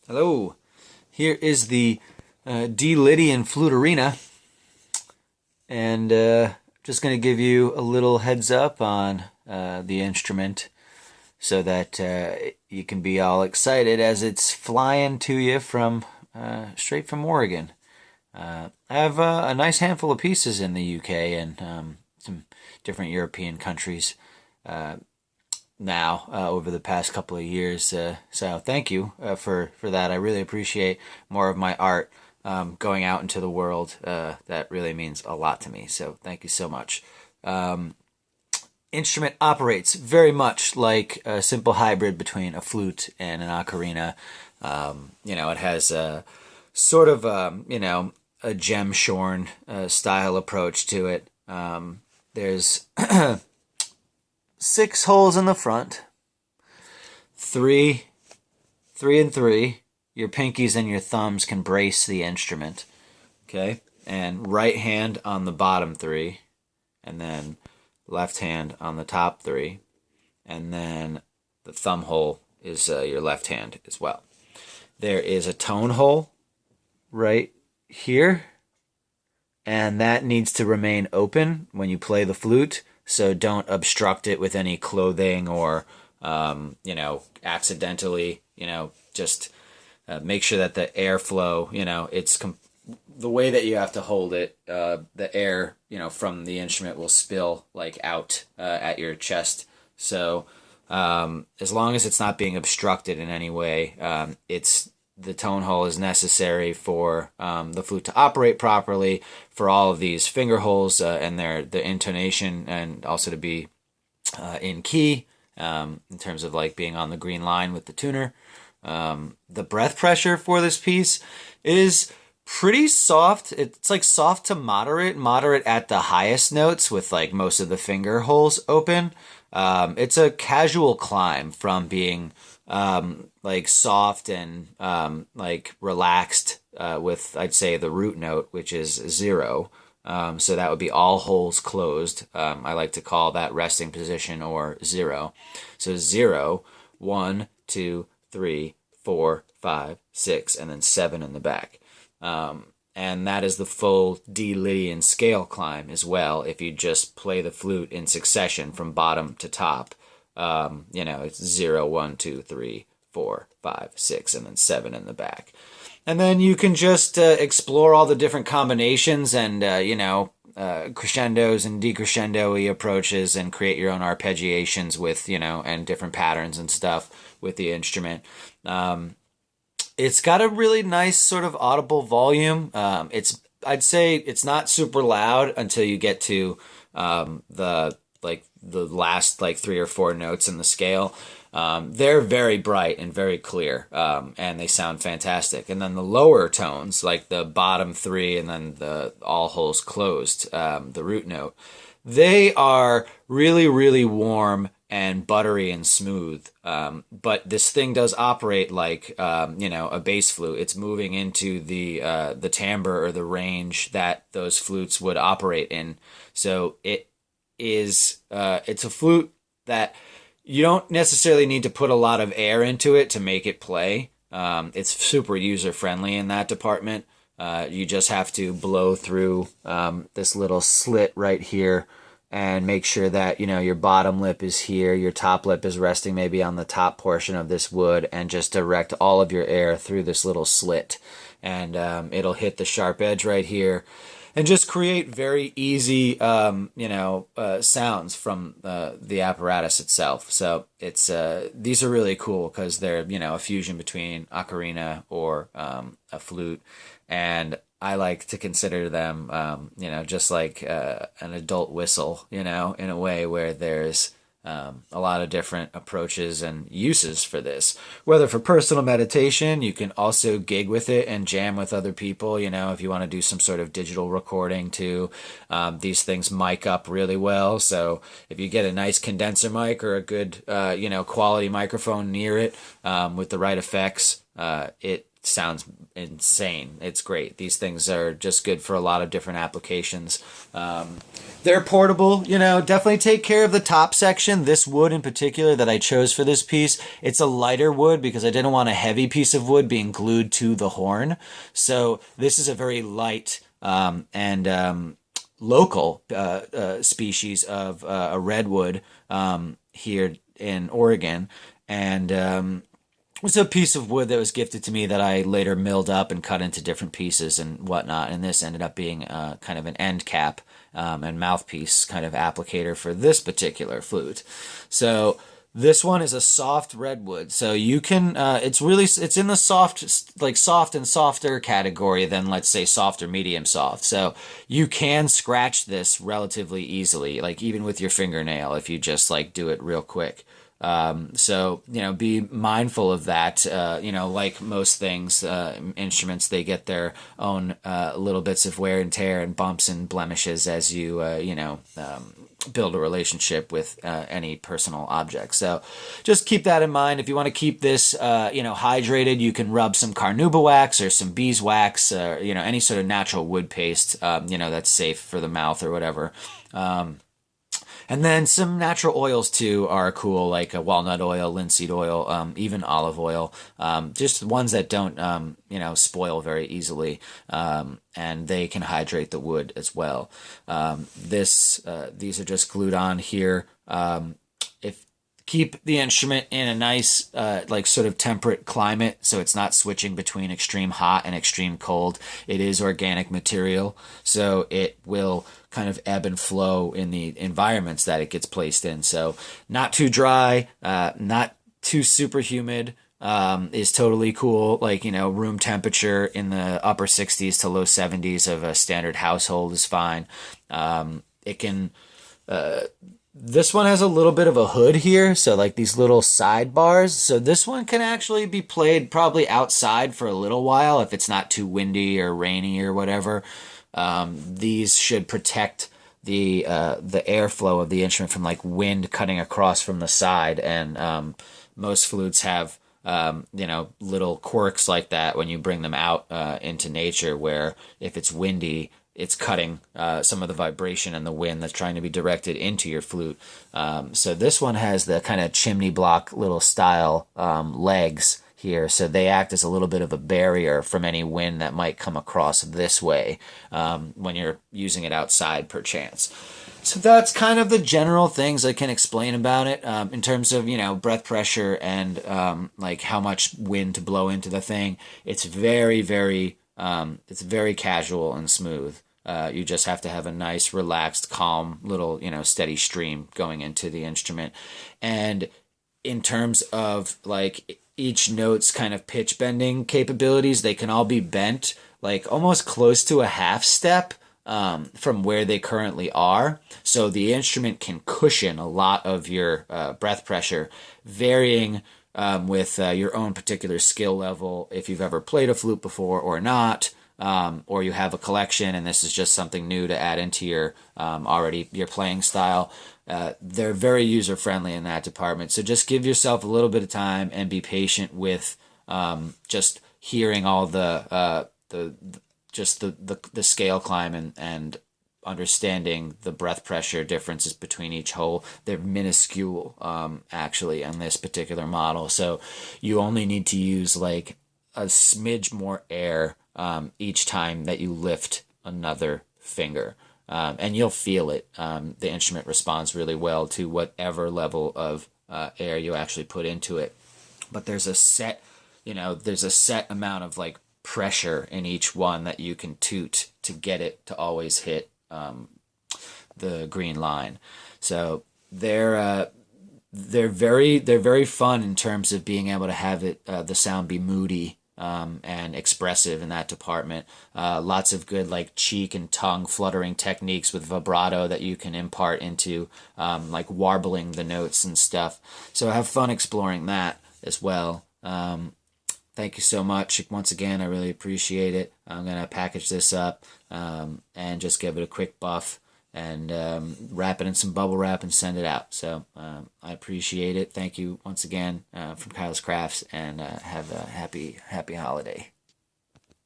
Hello, here is the D-lydian flutarina, and just going to give you a little heads up on the instrument so that you can be all excited as it's flying to you from straight from Oregon. I have a nice handful of pieces in the UK and some different European countries now over the past couple of years. So thank you for that. I really appreciate more of my art going out into the world. That really means a lot to me. So thank you so much. Instrument operates very much like a simple hybrid between a flute and an ocarina. It has a sort of a gem shorn style approach to it. There's 6 holes in the front, three and three. Your pinkies and your thumbs can brace the instrument, okay? And right hand on the bottom 3, and then left hand on the top 3, and then the thumb hole is your left hand as well. There is a tone hole right here, and that needs to remain open when you play the flute. So don't obstruct it with any clothing or, accidentally, just make sure that the airflow, the way that you have to hold it, the air, from the instrument will spill like out at your chest. So as long as it's not being obstructed in any way, the tone hole is necessary for the flute to operate properly, for all of these finger holes and the intonation, and also to be in key in terms of like being on the green line with the tuner. The breath pressure for this piece is pretty soft. It's like soft to moderate at the highest notes with like most of the finger holes open. It's a casual climb from being like soft and like relaxed with, I'd say, the root note, which is 0. So that would be all holes closed. I like to call that resting position, or 0. So 0, 1, 2, 3, 4, 5, 6, and then 7 in the back. And that is the full D-lydian scale climb as well. If you just play the flute in succession from bottom to top, it's 0, 1, 2, 3, 4, 5, 6, and then 7 in the back. And then you can just explore all the different combinations and, crescendos and decrescendo-y approaches, and create your own arpeggiations with, and different patterns and stuff with the instrument. It's got a really nice sort of audible volume. I'd say it's not super loud until you get to the last 3 or 4 notes in the scale. They're very bright and very clear, and they sound fantastic. And then the lower tones, like the bottom 3 and then the all holes closed, the root note, they are really, really warm and buttery and smooth. But this thing does operate like, a bass flute. It's moving into the timbre or the range that those flutes would operate in. So it's a flute that you don't necessarily need to put a lot of air into it to make it play. It's super user friendly in that department. You just have to blow through this little slit right here and make sure that, your bottom lip is here, your top lip is resting maybe on the top portion of this wood, and just direct all of your air through this little slit. And it'll hit the sharp edge right here and just create very easy, sounds from the apparatus itself. So it's these are really cool because they're, a fusion between ocarina or a flute. And I like to consider them, just like an adult whistle, in a way where there's a lot of different approaches and uses for this. Whether for personal meditation, you can also gig with it and jam with other people, if you want to do some sort of digital recording too. These things mic up really well. So if you get a nice condenser mic or a good, quality microphone near it with the right effects, it sounds insane. It's great. These things are just good for a lot of different applications. They're portable, definitely take care of the top section. This wood in particular that I chose for this piece, it's a lighter wood because I didn't want a heavy piece of wood being glued to the horn. So this is a very light and local species of a redwood here in Oregon. And it was a piece of wood that was gifted to me that I later milled up and cut into different pieces and whatnot. And this ended up being kind of an end cap and mouthpiece kind of applicator for this particular flute. So this one is a soft redwood, so you can. It's in the soft and softer category than, let's say, soft or medium soft. So you can scratch this relatively easily, like even with your fingernail, if you just like do it real quick. So be mindful of that. Like most things, instruments, they get their own little bits of wear and tear and bumps and blemishes as you build a relationship with any personal object. So just keep that in mind. If you want to keep this hydrated, you can rub some carnauba wax or some beeswax, or any sort of natural wood paste that's safe for the mouth or whatever. And then some natural oils too are cool, like walnut oil, linseed oil, even olive oil. Just ones that don't, spoil very easily, and they can hydrate the wood as well. These are just glued on here. Keep the instrument in a nice, sort of temperate climate, so it's not switching between extreme hot and extreme cold. It is organic material, so it will kind of ebb and flow in the environments that it gets placed in. So not too dry, not too super humid, is totally cool. Room temperature in the upper 60s to low 70s of a standard household is fine. It can... This one has a little bit of a hood here, so like these little sidebars. So this one can actually be played probably outside for a little while if it's not too windy or rainy or whatever. These should protect the airflow of the instrument from like wind cutting across from the side, and most flutes have little quirks like that when you bring them out into nature, where if it's windy, it's cutting some of the vibration and the wind that's trying to be directed into your flute. So this one has the kind of chimney block little style legs here, so they act as a little bit of a barrier from any wind that might come across this way when you're using it outside perchance. So that's kind of the general things I can explain about it in terms of, breath pressure and like how much wind to blow into the thing. It's very, very casual and smooth. You just have to have a nice, relaxed, calm, little, steady stream going into the instrument. And in terms of like each note's kind of pitch bending capabilities, they can all be bent like almost close to a half step from where they currently are. So the instrument can cushion a lot of your breath pressure, varying with your own particular skill level, if you've ever played a flute before or not, or you have a collection and this is just something new to add into your your playing style. They're very user friendly in that department. So just give yourself a little bit of time and be patient with just hearing all the scale climb and understanding the breath pressure differences between each hole. They're minuscule, actually, on this particular model. So you only need to use like a smidge more air each time that you lift another finger. And you'll feel it. The instrument responds really well to whatever level of air you actually put into it. But there's a set amount of like pressure in each one that you can toot to get it to always hit the green line. So they're very fun in terms of being able to have it the sound be moody and expressive in that department. Lots of good like cheek and tongue fluttering techniques with vibrato that you can impart into like warbling the notes and stuff. So have fun exploring that as well. Thank you so much. Once again, I really appreciate it. I'm going to package this up and just give it a quick buff and wrap it in some bubble wrap and send it out. So I appreciate it. Thank you once again from Kyle's Crafts, and have a happy holiday.